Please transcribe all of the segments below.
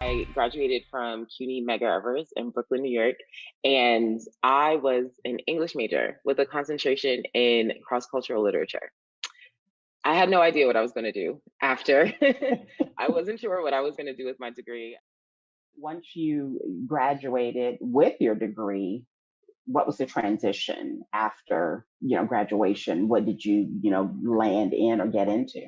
I graduated from CUNY Mega Evers in Brooklyn, New York, and I was an English major with a concentration in cross-cultural literature. I had no idea what I was going to do after. I wasn't sure what I was going to do with my degree. Once you graduated with your degree, what was the transition after, graduation? What did you, land in or get into?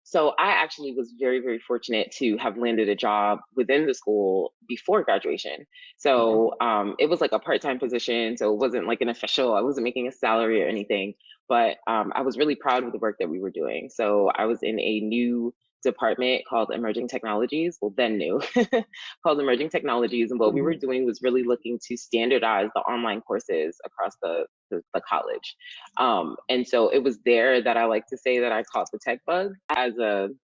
So I actually was very, very fortunate to have landed a job within the school before graduation. Okay. So it was like a part-time position. So it wasn't like an official, I wasn't making a salary or anything, but I was really proud of the work that we were doing. So I was in a new department called Emerging Technologies, well, then new, called Emerging Technologies. And what we were Mhm. doing was really looking to standardize the online courses across the college. And so it was there that I like to say that I caught the tech bug as an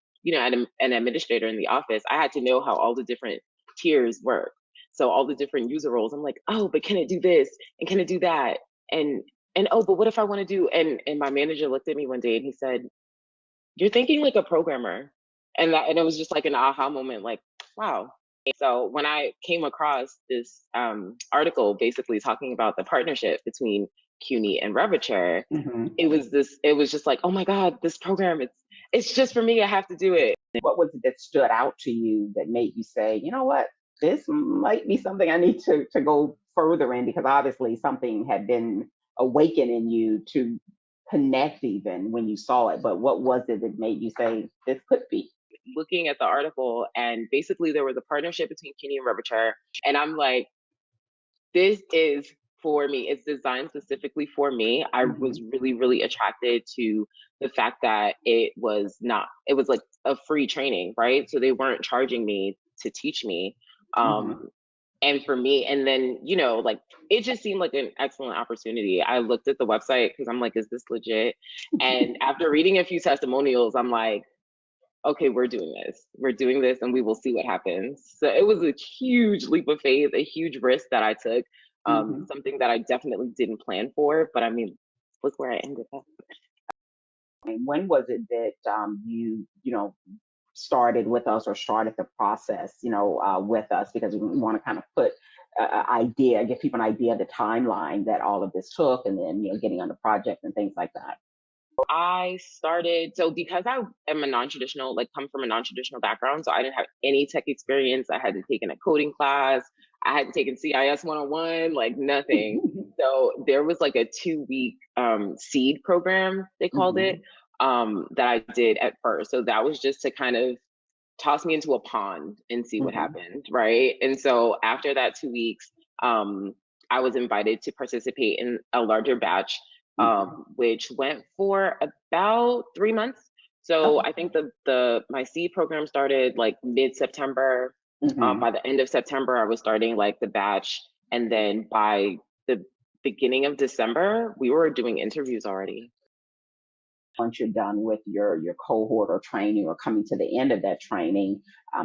administrator in the office. I had to know how all the different tiers work. So all the different user roles, I'm like, oh, but can it do this and can it do that? And oh, but what if I want to do? And my manager looked at me one day and he said, "You're thinking like a programmer," and it was just like an aha moment, like, wow. So when I came across this article basically talking about the partnership between CUNY and Revature, Mhm. it was just like, oh my God, this program, it's just for me. I have to do it. What was it that stood out to you that made you say, you know what, this might be something I need to go further in? Because obviously something had been awakened in you to connect even when you saw it. But what was it that made you say this could be? Looking at the article, and basically there was a partnership between CUNY and Revature, and I'm like, this is for me. It's designed specifically for me. I was Mhm. really, really attracted to the fact that it was like a free training, right? So they weren't charging me to teach me. Mhm. Um, and for me, and then, like it just seemed like an excellent opportunity. I looked at the website because I'm like, is this legit? And after reading a few testimonials, I'm like, okay, we're doing this. We're doing this and we will see what happens. So it was a huge leap of faith, a huge risk that I took, Mhm. something that I definitely didn't plan for. But I mean, look where I ended up. And when was it that you started with us or started the process, with us? Because we want to kind of put idea, give people an idea of the timeline that all of this took, and then getting on the project and things like that. I started, so because I am a non-traditional, like come from a non-traditional background, so I didn't have any tech experience. I hadn't taken a coding class. I hadn't taken CIS 101, like nothing. So there was like a 2 week seed program, they called it, Mhm. that I did at first. So that was just to kind of toss me into a pond and see what Mhm. happened, right? And so after that 2 weeks, um, I was invited to participate in a larger batch, Mhm. which went for about 3 months. So Okay. I think the my seed program started like mid September. Mhm. By the end of September, I was starting like the batch, and then by the beginning of December, we were doing interviews already. Once you're done with your cohort or training or coming to the end of that training,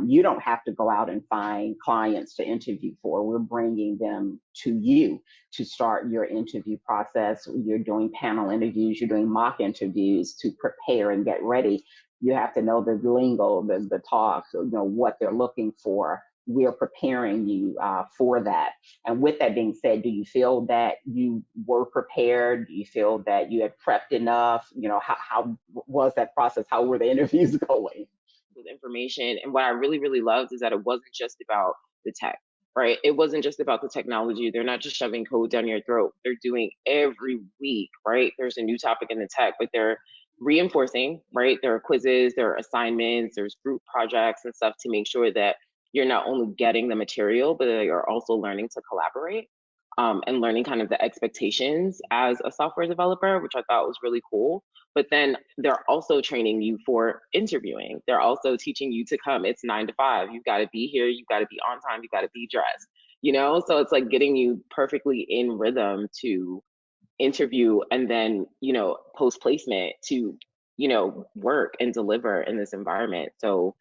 you don't have to go out and find clients to interview for. We're bringing them to you to start your interview process. You're doing panel interviews, you're doing mock interviews to prepare and get ready. You have to know the lingo, the talks, or, what they're looking for. We're preparing you for that. And with that being said, do you feel that you were prepared? Do you feel that you had prepped enough? How was that process? How were the interviews going? With information. And what I really, really loved is that it wasn't just about the tech, right? It wasn't just about the technology. They're not just shoving code down your throat. They're doing every week, right? There's a new topic in the tech, but they're reinforcing, right? There are quizzes, there are assignments, there's group projects and stuff to make sure that you're not only getting the material, but that you're also learning to collaborate. And learning kind of the expectations as a software developer, which I thought was really cool. But then they're also training you for interviewing. They're also teaching you to come. It's 9 to 5. You've got to be here. You've got to be on time. You've got to be dressed, So it's like getting you perfectly in rhythm to interview and then, post placement to, work and deliver in this environment. So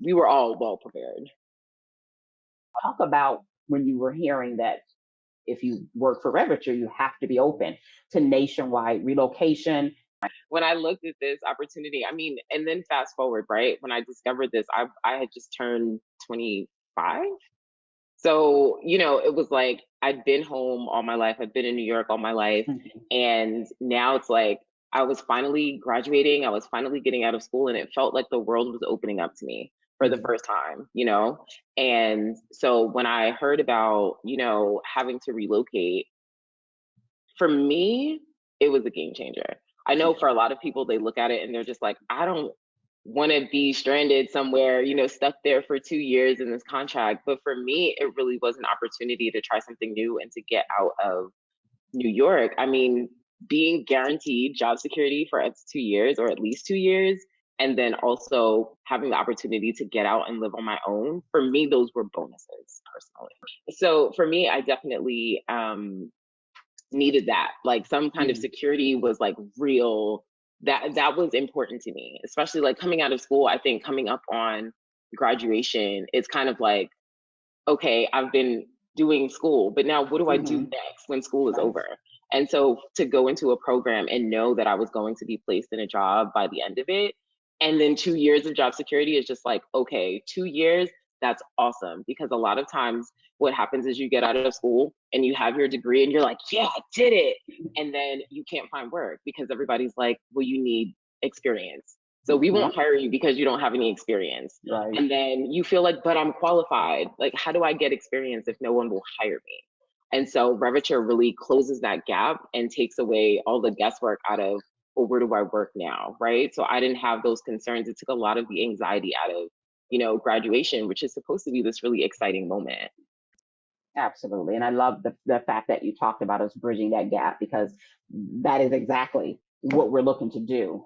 we were all well prepared. Talk about when you were hearing that if you work for Revature, you have to be open to nationwide relocation when I looked at this opportunity, I mean, and then fast forward, right? When I discovered this, I had just turned 25. So, it was like I'd been home all my life. I'd been in New York all my life. Mhm. And now it's like I was finally graduating. I was finally getting out of school, and it felt like the world was opening up to me for the Mhm. first time. And so when I heard about, having to relocate, for me, it was a game changer. I know for a lot of people, they look at it and they're just like, I don't want to be stranded somewhere, stuck there for 2 years in this contract. But for me, it really was an opportunity to try something new and to get out of New York. I mean, being guaranteed job security for up to 2 years or at least 2 years, and then also having the opportunity to get out and live on my own, for me, those were bonuses personally. So for me, I definitely needed that. Like some kind of Mhm. security was like real. That was important to me, especially like coming out of school. I think coming up on graduation, it's kind of like, okay, I've been doing school, but now what do I do Mhm. next when school is Right. over? And so to go into a program and know that I was going to be placed in a job by the end of it, and then 2 years of job security is just like, okay, 2 years, that's awesome. Because a lot of times what happens is you get out of school and you have your degree and you're like, yeah, I did it. And then you can't find work because everybody's like, well, you need experience. So we Mhm. won't hire you because you don't have any experience. Right. And then you feel like, but I'm qualified. Like, how do I get experience if no one will hire me? And so Revature really closes that gap and takes away all the guesswork out of, well, where do I work now? Right. So I didn't have those concerns. It took a lot of the anxiety out of, graduation, which is supposed to be this really exciting moment. Absolutely. And I love the fact that you talked about us bridging that gap because that is exactly what we're looking to do.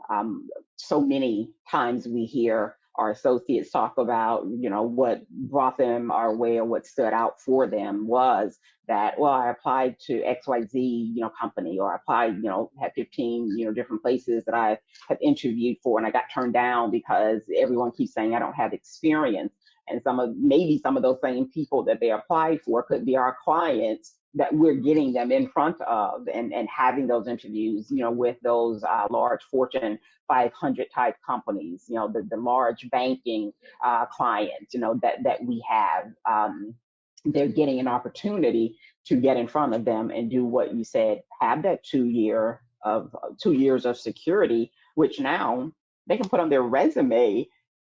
So many times we hear our associates talk about, what brought them our way or what stood out for them was that, well, I applied to XYZ, company, or I applied, had 15, different places that I have interviewed for and I got turned down because everyone keeps saying I don't have experience. And maybe some of those same people that they applied for could be our clients that we're getting them in front of and having those interviews, with those large Fortune 500 type companies, the large banking clients, that we have. They're getting an opportunity to get in front of them and do what you said, have that 2 years of security, which now they can put on their resume.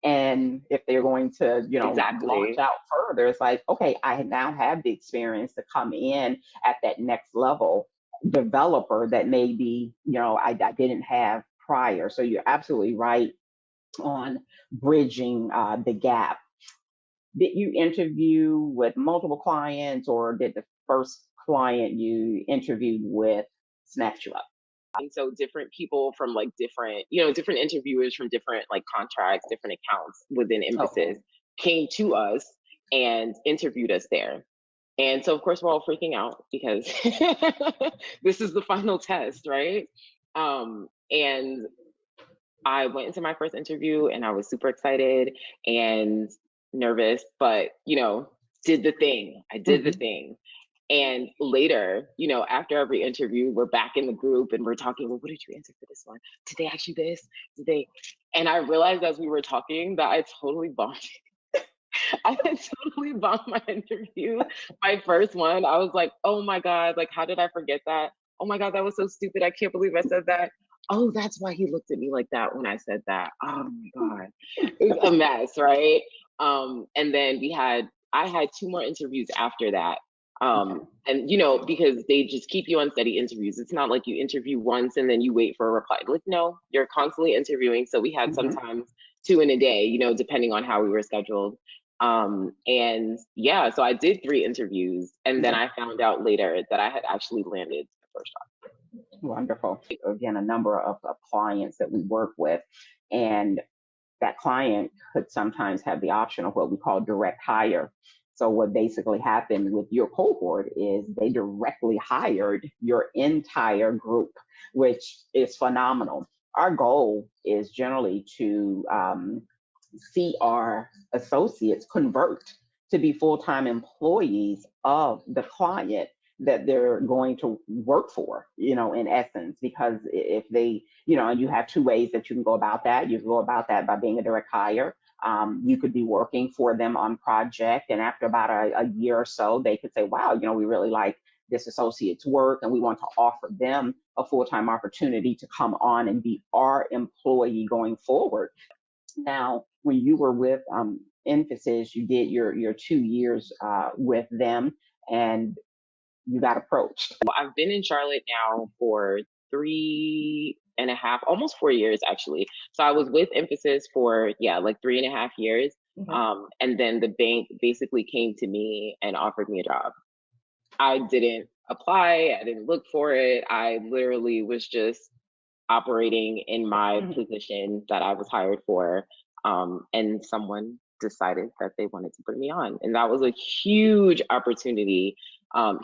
And if they're going to, launch Exactly. out further, it's like, okay, I now have the experience to come in at that next level developer that maybe, I didn't have prior. So you're absolutely right on bridging the gap. Did you interview with multiple clients or did the first client you interviewed with snatch you up? And so different people from like different interviewers from different like contracts, different accounts within Okay. Emphasis came to us and interviewed us there. And so, of course, we're all freaking out because this is the final test, right? And I went into my first interview and I was super excited and nervous, but, did the thing. I did the Hmm. thing. And later, after every interview, we're back in the group and we're talking, well, what did you answer for this one? Did they ask you this? Did they? And I realized as we were talking that I totally bombed. I had totally bombed my interview. My first one, I was like, oh my God, like, how did I forget that? Oh my God, that was so stupid. I can't believe I said that. Oh, that's why he looked at me like that when I said that. Oh my God. It was a mess, right? And then I had two more interviews after that. Okay. And because they just keep you on steady interviews. It's not like you interview once and then you wait for a reply. Like, no, you're constantly interviewing. So we had Hmm. sometimes two in a day, depending on how we were scheduled. And yeah, so I did three interviews, and then Okay. I found out later that I had actually landed the first Wonderful. Again, a number of clients that we work with, and that client could sometimes have the option of what we call direct hire. So what basically happened with your cohort is they directly hired your entire group, which is phenomenal. Our goal is generally to see our associates convert to be full-time employees of the client that they're going to work for, in essence, because if they, and you have two ways that you can go about that. You can go about that by being a direct hire. You could be working for them on project, and after about a year or so, they could say, wow, we really like this associate's work, and we want to offer them a full-time opportunity to come on and be our employee going forward. Now, when you were with Emphasis, you did your 2 years with them, and you got approached. I've been in Charlotte now for 3.5, almost 4 years actually. So I was with Emphasis for, yeah, like 3.5 years. Okay. And then the bank basically came to me and offered me a job. I didn't apply, I didn't look for it. I literally was just operating in my Mhm. position that I was hired for. And someone decided that they wanted to bring me on. And that was a huge opportunity,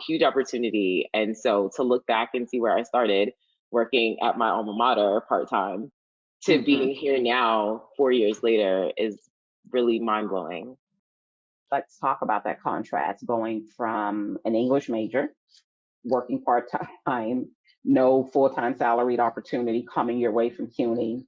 huge opportunity. And so to look back and see where I started working at my alma mater part time to Mhm. being here now, 4 years later, is really mind blowing. Let's talk about that contrast going from an English major, working part time, no full time salaried opportunity coming your way from CUNY.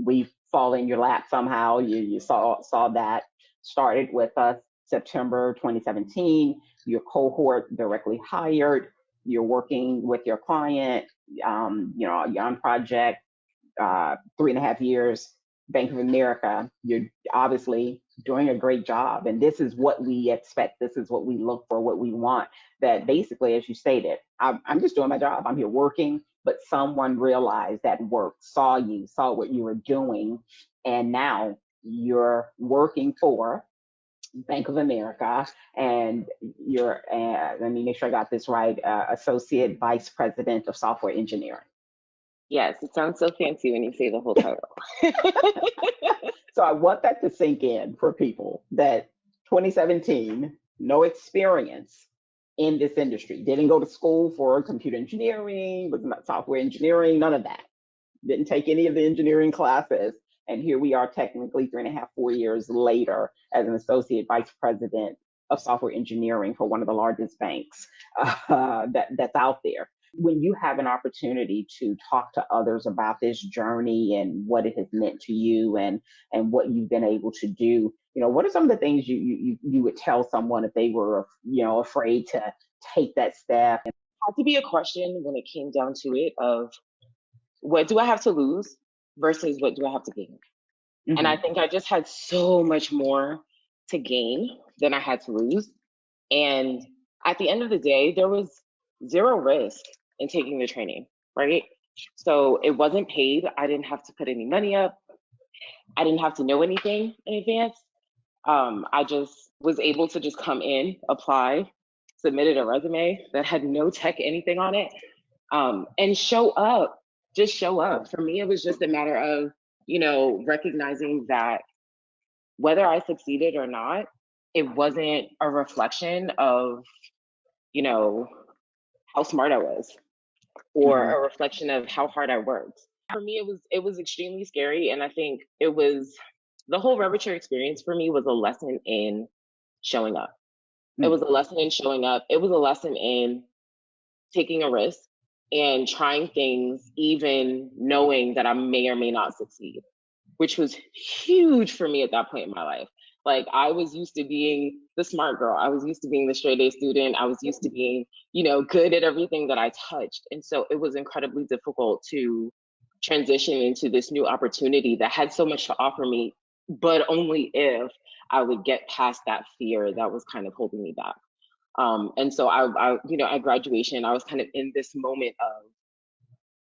We fall in your lap somehow. You saw that. Started with us September 2017. Your cohort directly hired. You're working with your client. You're on project. 3.5 years, Bank of America. You're obviously doing a great job. And this is what we expect. This is what we look for, what we want. That basically, as you stated, I'm just doing my job. I'm here working, but someone realized that work, saw you, saw what you were doing, and now you're working for Bank of America, and you're, let me make sure I got this right, Associate Vice President of Software Engineering. Yes, it sounds so fancy when you say the whole title. So I want that to sink in for people that 2017, no experience in this industry, didn't go to school for computer engineering, was not software engineering, none of that. Didn't take any of the engineering classes. And here we are, technically 3.5, 4 years later, as an associate vice president of software engineering for one of the largest banks that's out there. When you have an opportunity to talk to others about this journey and what it has meant to you, and what you've been able to do, what are some of the things you would tell someone if they were, afraid to take that step? Had to be a question when it came down to it of what do I have to lose versus what do I have to gain? And I Mm-hmm. think I just had so much more to gain than I had to lose. And at the end of the day, there was zero risk in taking the training, right? So it wasn't paid. I didn't have to put any money up. I didn't have to know anything in advance. I just was able to just come in, apply, submitted a resume that had no tech anything on it, and show up. Just show up. For me, it was just a matter of, recognizing that whether I succeeded or not, it wasn't a reflection of, you know, how smart I was or Mm-hmm. a reflection of how hard I worked. For me, it was extremely scary, and I think it was the whole Revature experience for me was a lesson in showing up. It was a lesson in showing up. It was a lesson in taking a risk and trying things, even knowing that I may or may not succeed, which was huge for me at that point in my life. Like I was used to being the smart girl. I was used to being the straight A student. I was used to being, good at everything that I touched. And so it was incredibly difficult to transition into this new opportunity that had so much to offer me, but only if I would get past that fear that was kind of holding me back. And so at graduation, I was kind of in this moment of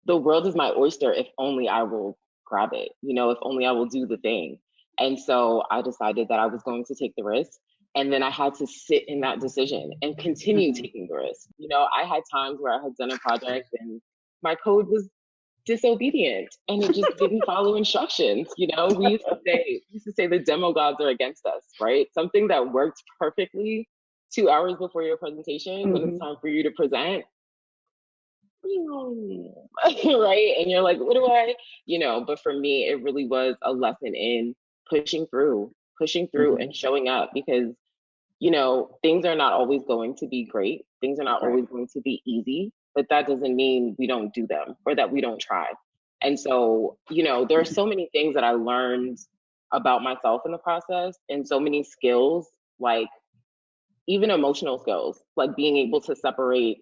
the world is my oyster if only I will grab it, if only I will do the thing. And so I decided that I was going to take the risk. And then I had to sit in that decision and continue Mm-hmm. taking the risk. I had times where I had done a project and my code was disobedient and it just didn't follow instructions. We used to say the demo gods are against us, right? Something that worked perfectly 2 hours before your presentation, when it's Mm-hmm. time for you to present, right? And you're like, what do I, but for me, it really was a lesson in pushing through Mm-hmm. and showing up because things are not always going to be great. Things are not Right. always going to be easy, but that doesn't mean we don't do them or that we don't try. And so, there are so many things that I learned about myself in the process and so many skills, like even emotional skills, like being able to separate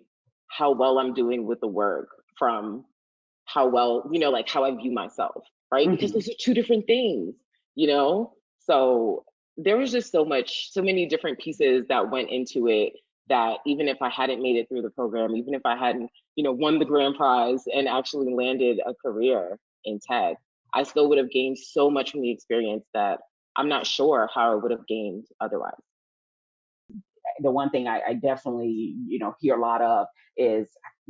how well I'm doing with the work from how well, like how I view myself, right? Because Hmm. those are two different things, you know? So there was just so many different pieces that went into it that even if I hadn't made it through the program, even if I hadn't, won the grand prize and actually landed a career in tech, I still would have gained so much from the experience that I'm not sure how I would have gained otherwise. The one thing I definitely, hear a lot of is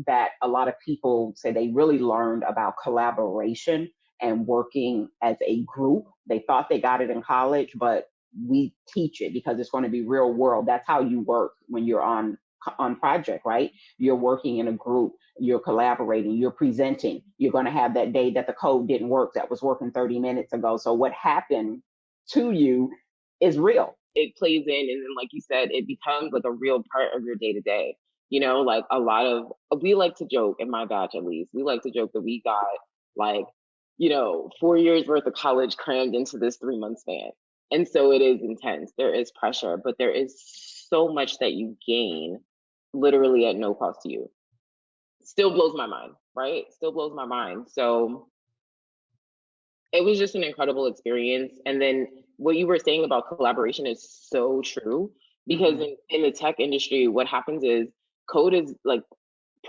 that a lot of people say they really learned about collaboration and working as a group. They thought they got it in college, but we teach it because it's going to be real world. That's how you work when you're on project, right? You're working in a group, you're collaborating, you're presenting. You're going to have that day that the code didn't work that was working 30 minutes ago. So what happened to you is real. It plays in, and then like you said, it becomes like a real part of your day to day. Like a lot of, we like to joke in my batch, at least we like to joke that we got like 4 years worth of college crammed into this 3 month span. And so it is intense, there is pressure, but there is so much that you gain literally at no cost to you. Still blows my mind, right? Still blows my mind. So it was just an incredible experience. And then what you were saying about collaboration is so true, because Hmm. in the tech industry, what happens is code is like,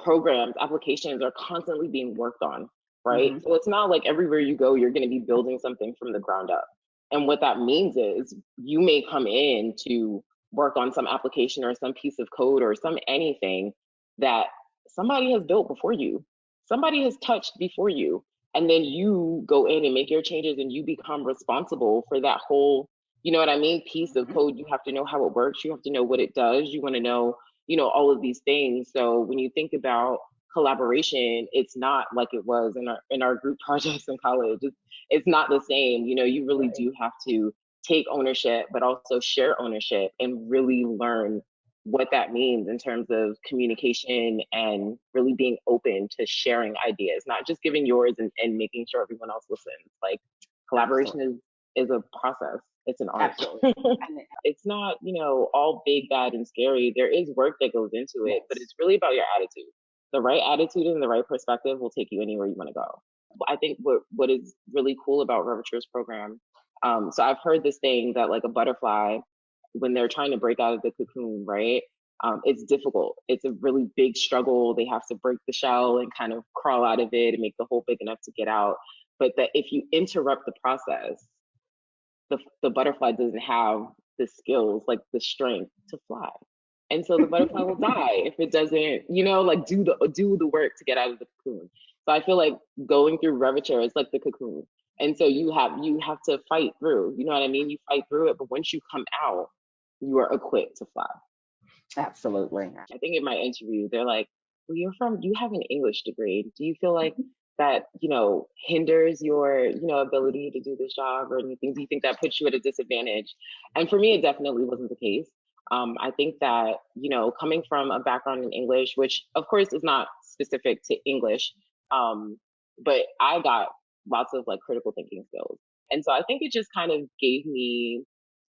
programs, applications are constantly being worked on, right? Hmm. So it's not like everywhere you go, you're going to be building something from the ground up. And what that means is you may come in to work on some application or some piece of code or some anything that somebody has built before you, somebody has touched before you. And then you go in and make your changes and you become responsible for that whole, you know what I mean, piece of code. You have to know how it works. You have to know what it does. You want to know all of these things. So when you think about collaboration, it's not like it was in our group projects in college. It's not the same. You really Right. do have to take ownership, but also share ownership and really learn what that means in terms of communication and really being open to sharing ideas, not just giving yours and making sure everyone else listens. Like collaboration Absolutely. is a process. It's an art. Absolutely. And It's not, all big, bad, and scary. There is work that goes into it, but yes. it's really about your attitude. The right attitude and the right perspective will take you anywhere you want to go. I think what is really cool about Revature's program, so I've heard this thing that like a butterfly, when they're trying to break out of the cocoon, right? It's difficult. It's a really big struggle. They have to break the shell and kind of crawl out of it and make the hole big enough to get out. But that if you interrupt the process, the butterfly doesn't have the skills, like the strength to fly. And so the butterfly will die if it doesn't, like do the work to get out of the cocoon. So I feel like going through Revature is like the cocoon. And so you have to fight through, you know what I mean? You fight through it, but once you come out, you are equipped to fly. Absolutely. I think in my interview, they're like, well, you have an English degree. Do you feel like that, hinders your, ability to do this job or anything? Do you think that puts you at a disadvantage? And for me, it definitely wasn't the case. I think that, coming from a background in English, which of course is not specific to English, but I got lots of like critical thinking skills. And so I think it just kind of gave me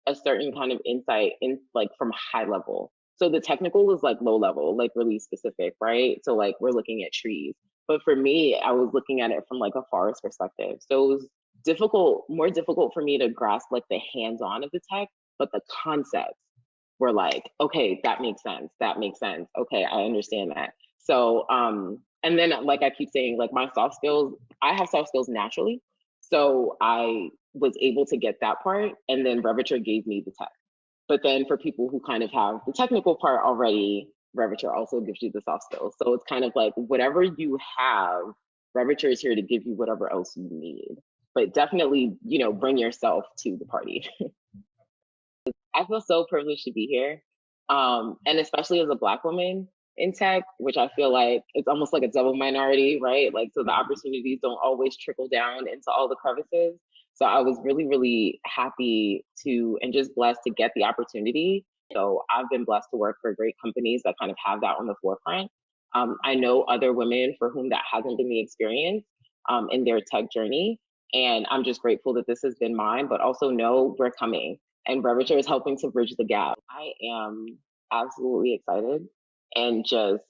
a certain kind of insight in like from high level. So the technical is like low level, like really specific, right? So like we're looking at trees. But for me, I was looking at it from like a forest perspective. So it was more difficult for me to grasp like the hands-on of the tech, but the concepts were like, okay, that makes sense. That makes sense. Okay, I understand that. So and then like I keep saying, like my soft skills, I have soft skills naturally. So I was able to get that part, and then Revature gave me the tech. But then for people who kind of have the technical part already, Revature also gives you the soft skills. So it's kind of like whatever you have, Revature is here to give you whatever else you need. But definitely, bring yourself to the party. I feel so privileged to be here. And especially as a Black woman in tech, which I feel like it's almost like a double minority, right? Like, so the opportunities don't always trickle down into all the crevices. So I was really, really happy to and just blessed to get the opportunity So I've been blessed to work for great companies that kind of have that on the forefront. I know other women for whom that hasn't been the experience in their tech journey. And I'm just grateful that this has been mine, but also know we're coming. And Revature is helping to bridge the gap. I am absolutely excited and just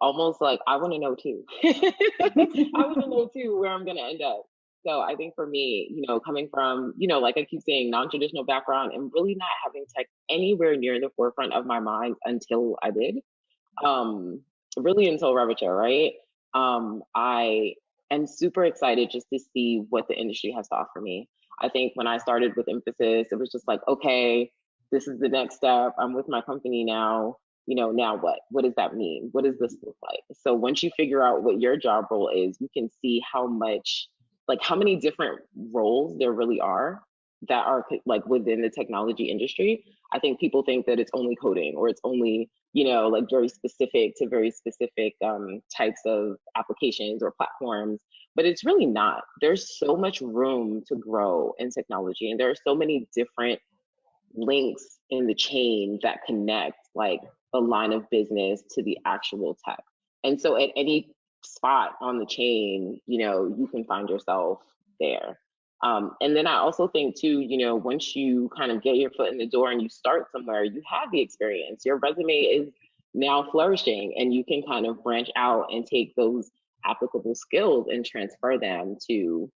almost like I want to know too. I want to know too where I'm going to end up. So I think for me, coming from, like I keep saying, non-traditional background and really not having tech anywhere near the forefront of my mind until I did, um, really until Revature, right? I am super excited just to see what the industry has to offer me. I think when I started with Emphasis, it was just like, okay, this is the next step. I'm with my company now. Now what? What does that mean? What does this look like? So once you figure out what your job role is, you can see how much, like how many different roles there really are that are like within the technology industry. I think people think that it's only coding or it's only like very specific to very specific types of applications or platforms, but it's really not. There's so much room to grow in technology, and there are so many different links in the chain that connect like a line of business to the actual tech. And so at any spot on the chain, you can find yourself there. And then I also think too, once you kind of get your foot in the door and you start somewhere, you have the experience. Your resume is now flourishing, and you can kind of branch out and take those applicable skills and transfer them to,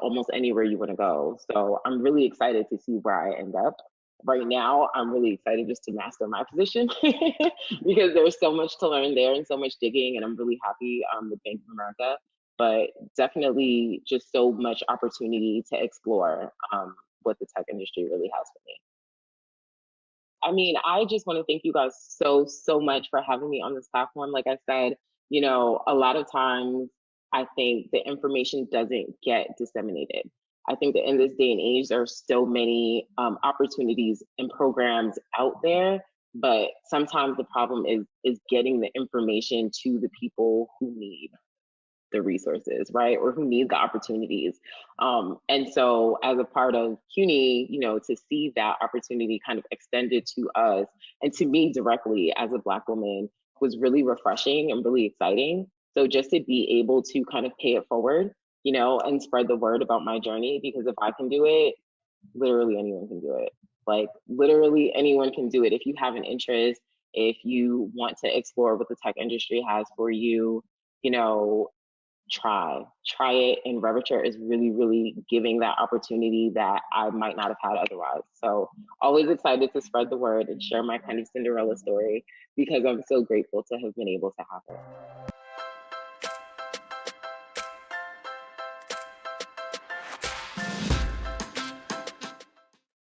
almost anywhere you want to go. So I'm really excited to see where I end up. Right now, I'm really excited just to master my position because there's so much to learn there and so much digging, and I'm really happy with Bank of America. But definitely just so much opportunity to explore what the tech industry really has for me. I mean, I just want to thank you guys so, so much for having me on this platform. Like I said, a lot of times I think the information doesn't get disseminated. I think that in this day and age, there are so many opportunities and programs out there, but sometimes the problem is getting the information to the people who need the resources, right? Or who need the opportunities. And so as a part of CUNY, to see that opportunity kind of extended to us and to me directly as a Black woman was really refreshing and really exciting. So just to be able to kind of pay it forward, and spread the word about my journey, because if I can do it, literally anyone can do it. Like literally anyone can do it. If you have an interest, if you want to explore what the tech industry has for you, you know, try it. And Revature is really, really giving that opportunity that I might not have had otherwise. So always excited to spread the word and share my kind of Cinderella story because I'm so grateful to have been able to have it.